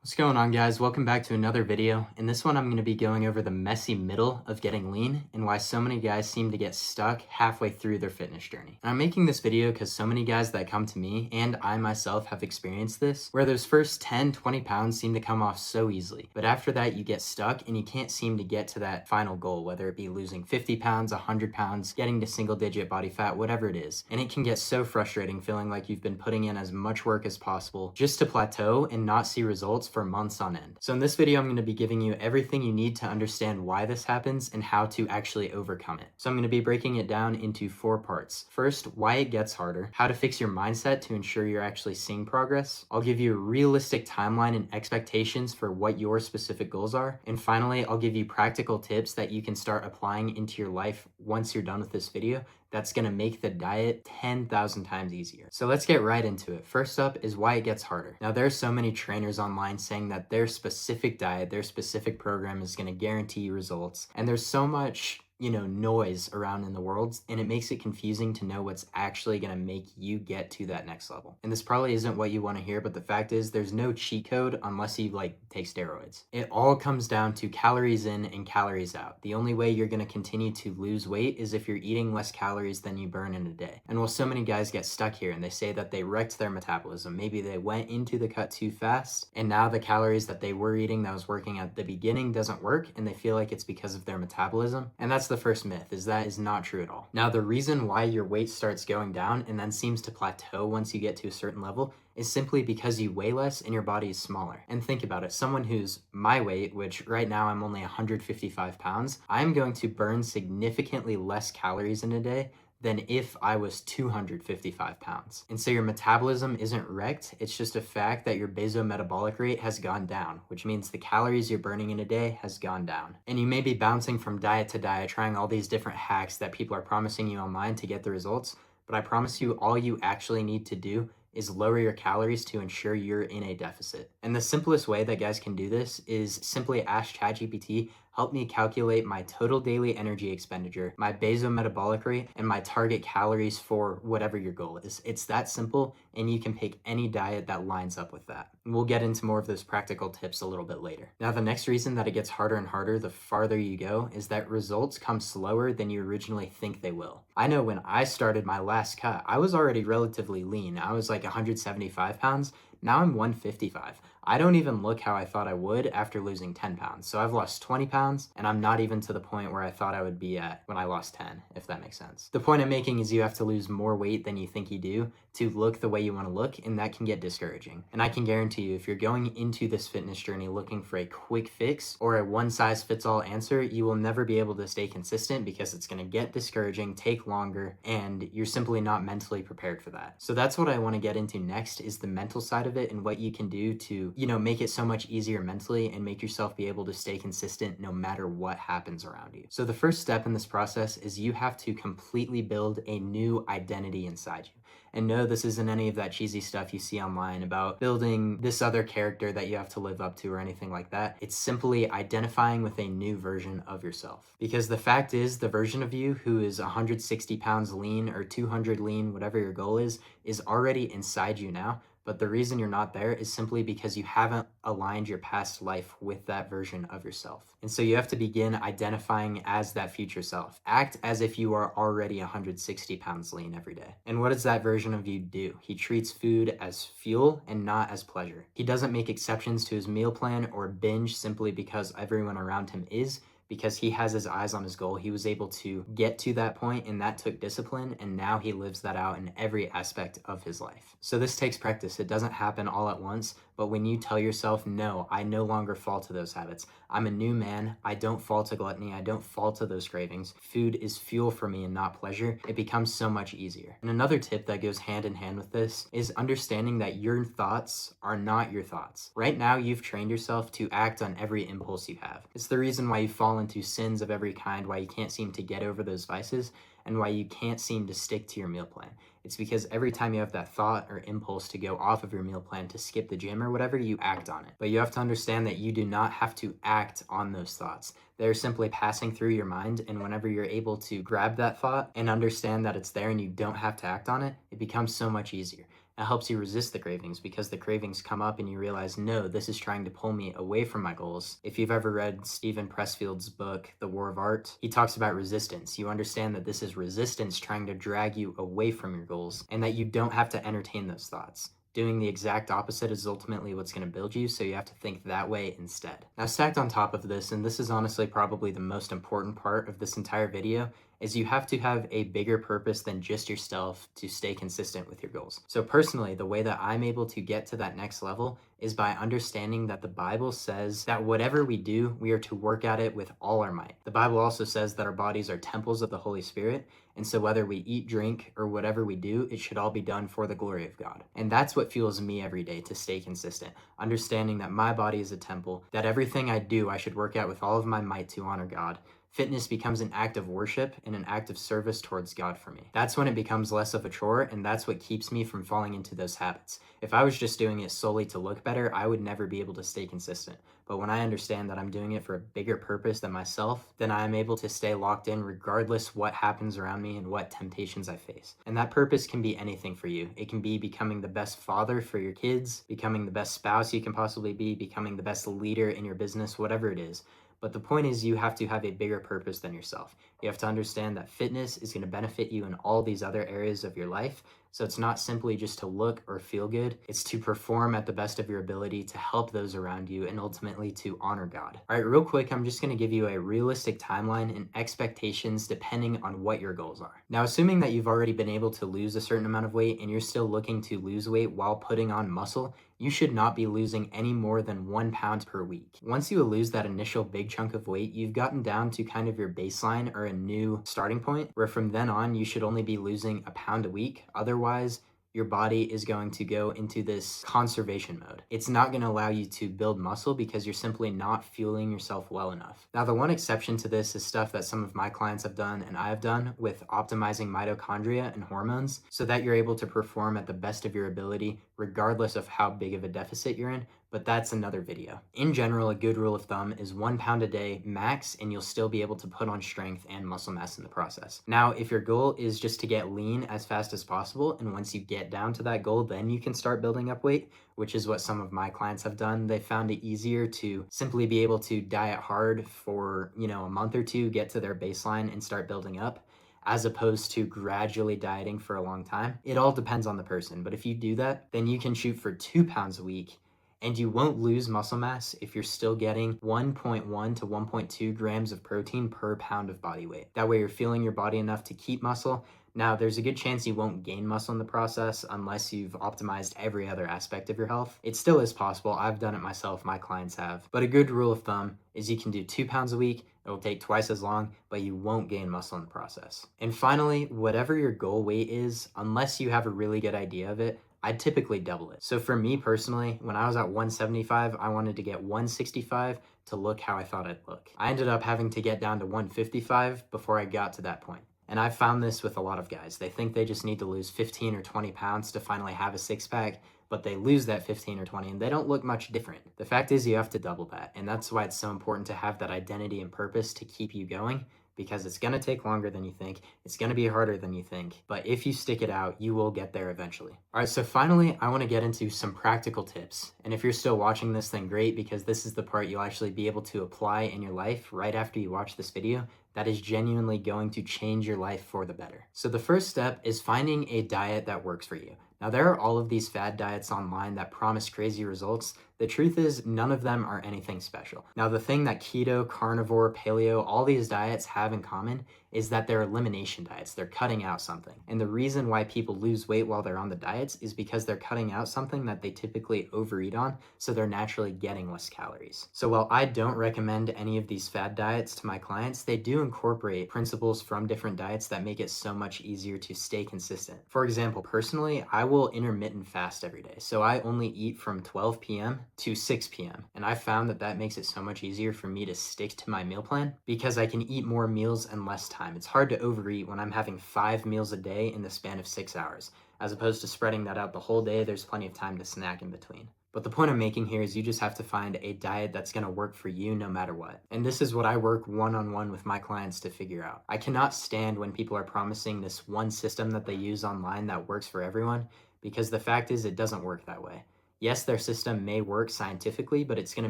What's going on, guys? Welcome back to another video. In this one, I'm going to be going over the messy middle of getting lean and why so many guys seem to get stuck halfway through their fitness journey. And I'm making this video because so many guys that come to me, and I myself have experienced this, where those first 10, 20 pounds seem to come off so easily. But after that, you get stuck and you can't seem to get to that final goal, whether it be losing 50 pounds, 100 pounds, getting to single digit body fat, whatever it is. And it can get so frustrating feeling like you've been putting in as much work as possible just to plateau and not see results for months on end. So in this video, I'm going to be giving you everything you need to understand why this happens and how to actually overcome it. So I'm going to be breaking it down into 4 parts. First, why it gets harder, how to fix your mindset to ensure you're actually seeing progress. I'll give you a realistic timeline and expectations for what your specific goals are. And finally, I'll give you practical tips that you can start applying into your life once you're done with this video that's going to make the diet 10,000 times easier. So let's get right into it. First up is why it gets harder. Now, there's so many trainers online saying that their specific diet, their specific program is going to guarantee you results. And there's so much noise around in the world, and it makes it confusing to know what's actually going to make you get to that next level. And this probably isn't what you want to hear, but the fact is there's no cheat code unless you take steroids. It all comes down to calories in and calories out. The only way you're going to continue to lose weight is if you're eating less calories than you burn in a day. And so many guys get stuck here and they say that they wrecked their metabolism. Maybe they went into the cut too fast, and now the calories that they were eating that was working at the beginning doesn't work, and they feel like it's because of their metabolism. And that's the first myth, is that is not true at all. Now, the reason why your weight starts going down and then seems to plateau once you get to a certain level is simply because you weigh less and your body is smaller. And think about it, someone who's my weight, which right now I'm only 155 pounds, I'm going to burn significantly less calories in a day than if I was 255 pounds. And so your metabolism isn't wrecked, it's just a fact that your basometabolic rate has gone down, which means the calories you're burning in a day has gone down. And you may be bouncing from diet to diet, trying all these different hacks that people are promising you online to get the results, but I promise you all you actually need to do is lower your calories to ensure you're in a deficit. And the simplest way that guys can do this is simply ask ChatGPT, help me calculate my total daily energy expenditure, my basometabolic rate, and my target calories for whatever your goal is. It's that simple, and you can pick any diet that lines up with that. And we'll get into more of those practical tips a little bit later. Now, the next reason that it gets harder and harder the farther you go is that results come slower than you originally think they will. I know when I started my last cut, I was already relatively lean. I was like 175 pounds. Now I'm 155. I don't even look how I thought I would after losing 10 pounds. So I've lost 20 pounds, and I'm not even to the point where I thought I would be at when I lost 10, if that makes sense. The point I'm making is you have to lose more weight than you think you do to look the way you want to look, and that can get discouraging. And I can guarantee you, if you're going into this fitness journey looking for a quick fix or a one-size-fits-all answer, you will never be able to stay consistent because it's going to get discouraging, take longer, and you're simply not mentally prepared for that. So that's what I want to get into next, is the mental side of it and what you can do to make it so much easier mentally and make yourself be able to stay consistent no matter what happens around you. So the first step in this process is you have to completely build a new identity inside you. And no, this isn't any of that cheesy stuff you see online about building this other character that you have to live up to or anything like that. It's simply identifying with a new version of yourself. Because the fact is, the version of you who is 160 pounds lean or 200 lean, whatever your goal is already inside you now. But the reason you're not there is simply because you haven't aligned your past life with that version of yourself. And so you have to begin identifying as that future self. Act as if you are already 160 pounds lean every day. And what does that version of you do? He treats food as fuel and not as pleasure. He doesn't make exceptions to his meal plan or binge simply because everyone around him is. Because he has his eyes on his goal. He was able to get to that point, and that took discipline, and now he lives that out in every aspect of his life. So this takes practice. It doesn't happen all at once, but when you tell yourself, no, I no longer fall to those habits. I'm a new man. I don't fall to gluttony. I don't fall to those cravings. Food is fuel for me and not pleasure. It becomes so much easier. And another tip that goes hand in hand with this is understanding that your thoughts are not your thoughts. Right now, you've trained yourself to act on every impulse you have. It's the reason why you fall into sins of every kind, why you can't seem to get over those vices, and why you can't seem to stick to your meal plan. It's because every time you have that thought or impulse to go off of your meal plan to skip the gym or whatever, you act on it. But you have to understand that you do not have to act on those thoughts. They're simply passing through your mind, and whenever you're able to grab that thought and understand that it's there and you don't have to act on it, it becomes so much easier. It helps you resist the cravings because the cravings come up and you realize, no, this is trying to pull me away from my goals. If you've ever read Stephen Pressfield's book, The War of Art, he talks about resistance. You understand that this is resistance trying to drag you away from your goals and that you don't have to entertain those thoughts. Doing the exact opposite is ultimately what's going to build you, so you have to think that way instead. Now, stacked on top of this, and this is honestly probably the most important part of this entire video, is you have to have a bigger purpose than just yourself to stay consistent with your goals. So personally, the way that I'm able to get to that next level is by understanding that the Bible says that whatever we do, we are to work at it with all our might. The Bible also says that our bodies are temples of the Holy Spirit, and so whether we eat, drink, or whatever we do, it should all be done for the glory of God. And that's what fuels me every day to stay consistent, understanding that my body is a temple, that everything I do, I should work at with all of my might to honor God. Fitness becomes an act of worship and an act of service towards God for me. That's when it becomes less of a chore, and that's what keeps me from falling into those habits. If I was just doing it solely to look better, I would never be able to stay consistent. But when I understand that I'm doing it for a bigger purpose than myself, then I'm able to stay locked in regardless what happens around me and what temptations I face. And that purpose can be anything for you. It can be becoming the best father for your kids, becoming the best spouse you can possibly be, becoming the best leader in your business, whatever it is. But the point is, you have to have a bigger purpose than yourself. You have to understand that fitness is going to benefit you in all these other areas of your life. So it's not simply just to look or feel good. It's to perform at the best of your ability to help those around you and ultimately to honor God. All right, real quick, I'm just going to give you a realistic timeline and expectations depending on what your goals are. Now, assuming that you've already been able to lose a certain amount of weight and you're still looking to lose weight while putting on muscle, you should not be losing any more than 1 pound per week. Once you lose that initial big chunk of weight, you've gotten down to kind of your baseline or a new starting point, where from then on, you should only be losing a pound a week. Otherwise, your body is going to go into this conservation mode. It's not going to allow you to build muscle because you're simply not fueling yourself well enough. Now, the one exception to this is stuff that some of my clients have done and I have done with optimizing mitochondria and hormones so that you're able to perform at the best of your ability regardless of how big of a deficit you're in, but that's another video. In general, a good rule of thumb is 1 pound a day max, and you'll still be able to put on strength and muscle mass in the process. Now, if your goal is just to get lean as fast as possible, and once you get down to that goal, then you can start building up weight, which is what some of my clients have done. They found it easier to simply be able to diet hard for, a month or two, get to their baseline and start building up, as opposed to gradually dieting for a long time. It all depends on the person, but if you do that, then you can shoot for 2 pounds a week, and you won't lose muscle mass if you're still getting 1.1 to 1.2 grams of protein per pound of body weight. That way you're fueling your body enough to keep muscle. Now, there's a good chance you won't gain muscle in the process unless you've optimized every other aspect of your health. It still is possible. I've done it myself. My clients have. But a good rule of thumb is you can do 2 pounds a week. It'll take twice as long, but you won't gain muscle in the process. And finally, whatever your goal weight is, unless you have a really good idea of it, I'd typically double it. So for me personally, when I was at 175, I wanted to get 165 to look how I thought I'd look. I ended up having to get down to 155 before I got to that point. And I've found this with a lot of guys. They think they just need to lose 15 or 20 pounds to finally have a six-pack, but they lose that 15 or 20 and they don't look much different. The fact is, you have to double that. And that's why it's so important to have that identity and purpose to keep you going, because it's going to take longer than you think. It's going to be harder than you think. But if you stick it out, you will get there eventually. All right, so finally, I want to get into some practical tips. And if you're still watching this, then great, because this is the part you'll actually be able to apply in your life right after you watch this video. That is genuinely going to change your life for the better. So the first step is finding a diet that works for you. Now, there are all of these fad diets online that promise crazy results. The truth is, none of them are anything special. Now, the thing that keto, carnivore, paleo, all these diets have in common is that they're elimination diets. They're cutting out something. And the reason why people lose weight while they're on the diets is because they're cutting out something that they typically overeat on, so they're naturally getting less calories. So while I don't recommend any of these fad diets to my clients, they do incorporate principles from different diets that make it so much easier to stay consistent. For example, personally, I will intermittent fast every day. So I only eat from 12 p.m. to 6 p.m. And I found that that makes it so much easier for me to stick to my meal plan because I can eat more meals in less time. It's hard to overeat when I'm having 5 meals a day in the span of 6 hours. As opposed to spreading that out the whole day, there's plenty of time to snack in between. But the point I'm making here is you just have to find a diet that's going to work for you no matter what. And this is what I work one-on-one with my clients to figure out. I cannot stand when people are promising this one system that they use online that works for everyone, because the fact is it doesn't work that way. Yes, their system may work scientifically, but it's going to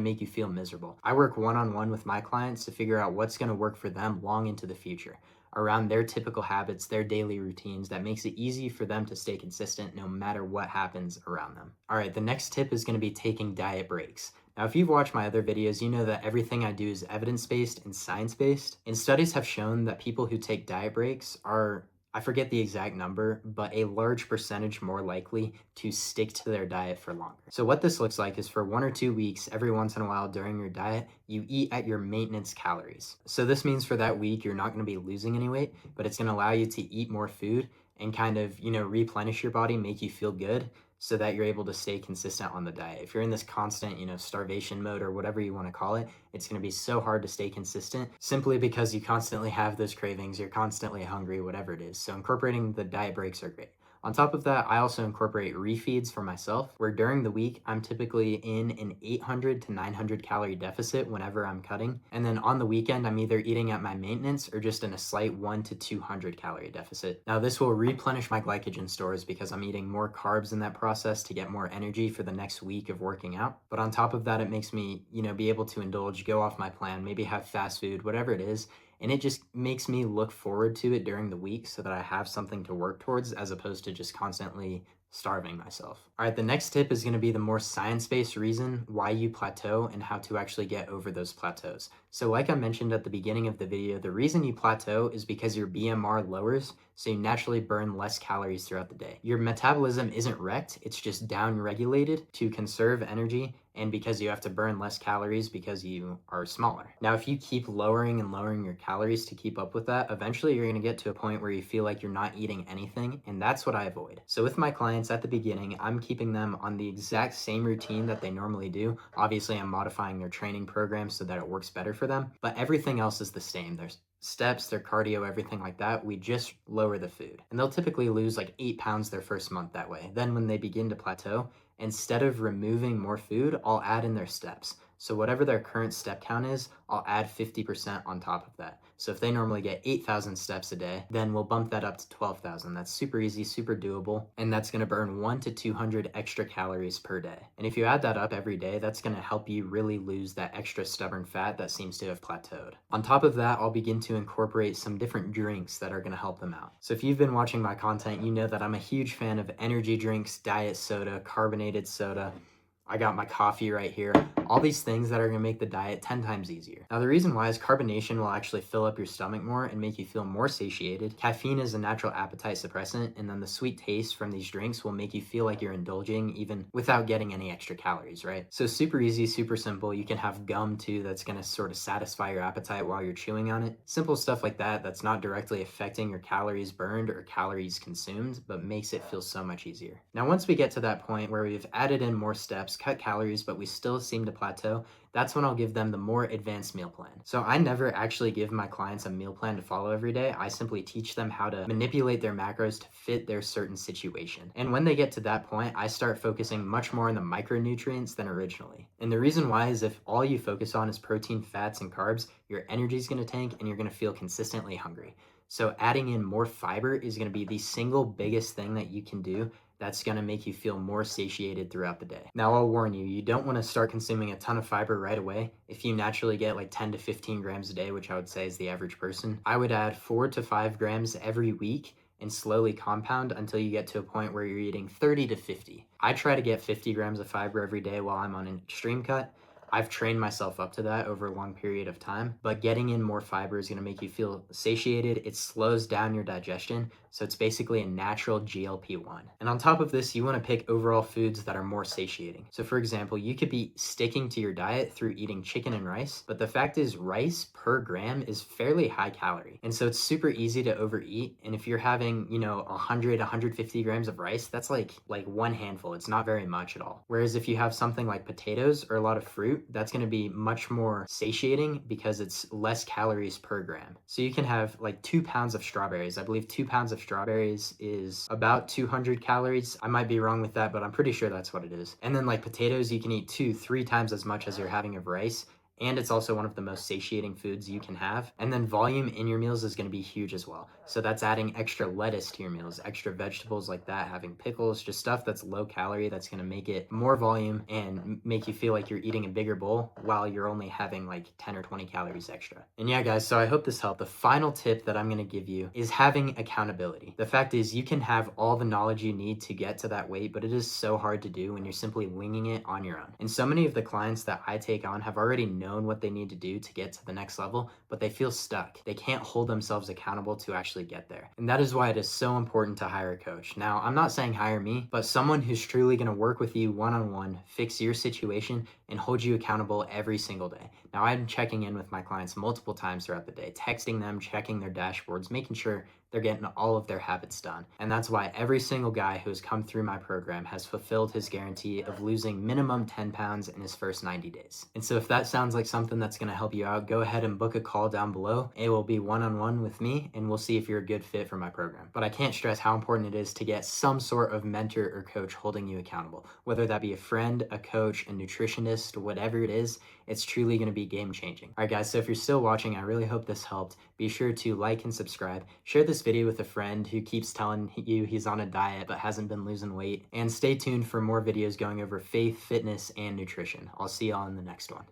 make you feel miserable. I work one-on-one with my clients to figure out what's going to work for them long into the future, around their typical habits, their daily routines, that makes it easy for them to stay consistent no matter what happens around them. All right, the next tip is going to be taking diet breaks. Now, if you've watched my other videos, you know that everything I do is evidence-based and science-based, and studies have shown that people who take diet breaks are, I forget the exact number, but a large percentage more likely to stick to their diet for longer. So what this looks like is for 1 or 2 weeks, every once in a while during your diet, you eat at your maintenance calories. So this means for that week, you're not going to be losing any weight, but it's going to allow you to eat more food and kind of, replenish your body, make you feel good, so that you're able to stay consistent on the diet. If you're in this constant, starvation mode or whatever you want to call it, it's going to be so hard to stay consistent simply because you constantly have those cravings, you're constantly hungry, whatever it is. So incorporating the diet breaks are great. On top of that, I also incorporate refeeds for myself, where during the week, I'm typically in an 800 to 900 calorie deficit whenever I'm cutting. And then on the weekend, I'm either eating at my maintenance or just in a slight 1 to 200 calorie deficit. Now, this will replenish my glycogen stores because I'm eating more carbs in that process to get more energy for the next week of working out. But on top of that, it makes me, be able to indulge, go off my plan, maybe have fast food, whatever it is. And it just makes me look forward to it during the week so that I have something to work towards as opposed to just constantly starving myself. All right, the next tip is going to be the more science-based reason why you plateau and how to actually get over those plateaus. So like I mentioned at the beginning of the video, the reason you plateau is because your BMR lowers, so you naturally burn less calories throughout the day. Your metabolism isn't wrecked, it's just down-regulated to conserve energy and because you have to burn less calories because you are smaller. Now, if you keep lowering and lowering your calories to keep up with that, eventually you're gonna get to a point where you feel like you're not eating anything, and that's what I avoid. So with my clients at the beginning, I'm keeping them on the exact same routine that they normally do. Obviously, I'm modifying their training program so that it works better for them, but everything else is the same. There's steps, their cardio, everything like that. We just lower the food. And they'll typically lose like 8 pounds their first month that way. Then when they begin to plateau, instead of removing more food, I'll add in their steps. So whatever their current step count is, I'll add 50% on top of that. So if they normally get 8,000 steps a day, then we'll bump that up to 12,000. That's super easy, super doable, and that's gonna burn 1 to 200 extra calories per day. And if you add that up every day, that's gonna help you really lose that extra stubborn fat that seems to have plateaued. On top of that, I'll begin to incorporate some different drinks that are gonna help them out. So if you've been watching my content, you know that I'm a huge fan of energy drinks, diet soda, carbonated soda. I got my coffee right here. All these things that are gonna make the diet 10 times easier. Now, the reason why is carbonation will actually fill up your stomach more and make you feel more satiated. Caffeine is a natural appetite suppressant, and then the sweet taste from these drinks will make you feel like you're indulging even without getting any extra calories, right? So super easy, super simple. You can have gum too that's gonna sort of satisfy your appetite while you're chewing on it. Simple stuff like that that's not directly affecting your calories burned or calories consumed, but makes it feel so much easier. Now, once we get to that point where we've added in more steps, cut calories, but we still seem to plateau, that's when I'll give them the more advanced meal plan. So I never actually give my clients a meal plan to follow every day. I simply teach them how to manipulate their macros to fit their certain situation. And when they get to that point, I start focusing much more on the micronutrients than originally. And the reason why is if all you focus on is protein, fats, and carbs, your energy is going to tank and you're going to feel consistently hungry. So adding in more fiber is going to be the single biggest thing that you can do that's going to make you feel more satiated throughout the day. Now, I'll warn you, you don't want to start consuming a ton of fiber right away. If you naturally get like 10 to 15 grams a day, which I would say is the average person, I would add 4 to 5 grams every week and slowly compound until you get to a point where you're eating 30 to 50. I try to get 50 grams of fiber every day while I'm on an extreme cut. I've trained myself up to that over a long period of time, but getting in more fiber is going to make you feel satiated. It slows down your digestion, so it's basically a natural GLP-1. And on top of this, you want to pick overall foods that are more satiating. So for example, you could be sticking to your diet through eating chicken and rice, but the fact is rice per gram is fairly high calorie. And so it's super easy to overeat. And if you're having, 100, 150 grams of rice, that's like one handful. It's not very much at all. Whereas if you have something like potatoes or a lot of fruit, that's going to be much more satiating because it's less calories per gram. So you can have like 2 pounds of strawberries. I believe 2 pounds of strawberries is about 200 calories. I might be wrong with that, but I'm pretty sure that's what it is. And then like potatoes, you can eat 2-3 times as much as you're having of rice, and it's also one of the most satiating foods you can have. And then volume in your meals is going to be huge as well. So that's adding extra lettuce to your meals, extra vegetables like that, having pickles, just stuff that's low calorie that's going to make it more volume and make you feel like you're eating a bigger bowl while you're only having like 10 or 20 calories extra. And yeah, guys, so I hope this helped. The final tip that I'm going to give you is having accountability. The fact is, you can have all the knowledge you need to get to that weight, but it is so hard to do when you're simply winging it on your own. And so many of the clients that I take on have already known what they need to do to get to the next level, but they feel stuck. They can't hold themselves accountable to actually get there. And that is why it is so important to hire a coach. Now, I'm not saying hire me, but someone who's truly going to work with you one-on-one, fix your situation, and hold you accountable every single day. Now, I'm checking in with my clients multiple times throughout the day, texting them, checking their dashboards, making sure they're getting all of their habits done. And that's why every single guy who has come through my program has fulfilled his guarantee of losing minimum 10 pounds in his first 90 days. And so if that sounds like something that's going to help you out, go ahead and book a call down below. It will be one-on-one with me, and we'll see if you're a good fit for my program. But I can't stress how important it is to get some sort of mentor or coach holding you accountable, whether that be a friend, a coach, a nutritionist, whatever it is. It's truly going to be game changing. All right, guys, so if you're still watching, I really hope this helped. Be sure to like and subscribe. Share this video with a friend who keeps telling you he's on a diet but hasn't been losing weight. And stay tuned for more videos going over faith, fitness, and nutrition. I'll see y'all in the next one.